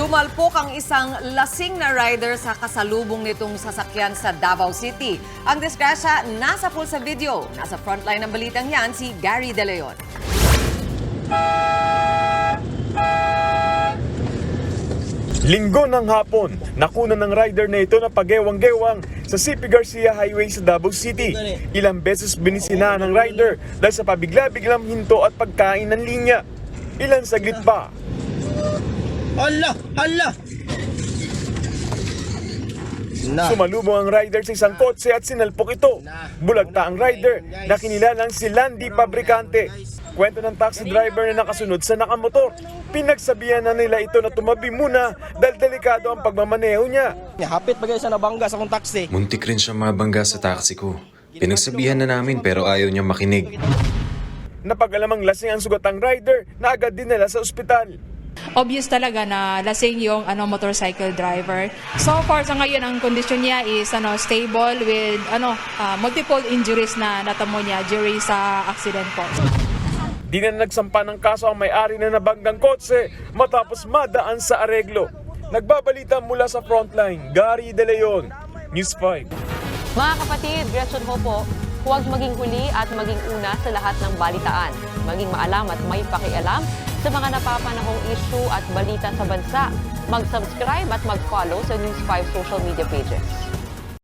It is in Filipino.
Sumalpok ang isang lasing na rider sa kasalubong nitong sasakyan sa Davao City. Ang disgrasya nasa pool sa video. Nasa frontline ng balitang yan si Gary De Leon. Linggo ng hapon, nakuna ng rider na ito na pagewang-gewang sa CP Garcia Highway sa Davao City. Ilang beses binisina ng rider dahil sa pabigla-biglang hinto at pagkain ng linya. Ilang saglit pa. Hala! Hala! Sumalubong ang rider sa isang kotse at sinalpok ito. Bulagta ang rider na kinilalang si Landy Pabricante. Kwento ng taxi driver na nakasunod sa nakamotor. Pinagsabihan na nila ito na tumabi muna dahil delikado ang pagmamaneho niya. Hapit pa siya nabangga sa akong taxi. Muntik rin siya mabangga sa taxi ko. Pinagsabihan na namin pero ayaw niya makinig. Napag-alamang lasing ang sugatang rider na agad dinala sa ospital. Obvious talaga na lasing yung motorcycle driver. So far sa ngayon ang kondisyon niya is stable with multiple injuries na natamo niya during sa accident po. Di na nagsampa ng kaso ang may-ari na nabanggang kotse matapos madaan sa areglo. Nagbabalita mula sa frontline, Gary De Leon, News 5. Mga kapatid, Gretchen ho po, huwag maging huli at maging una sa lahat ng balitaan. Maging maalam at may pakialam sa mga napapanahong issue at balita sa bansa. Mag-subscribe at mag-follow sa News 5 social media pages.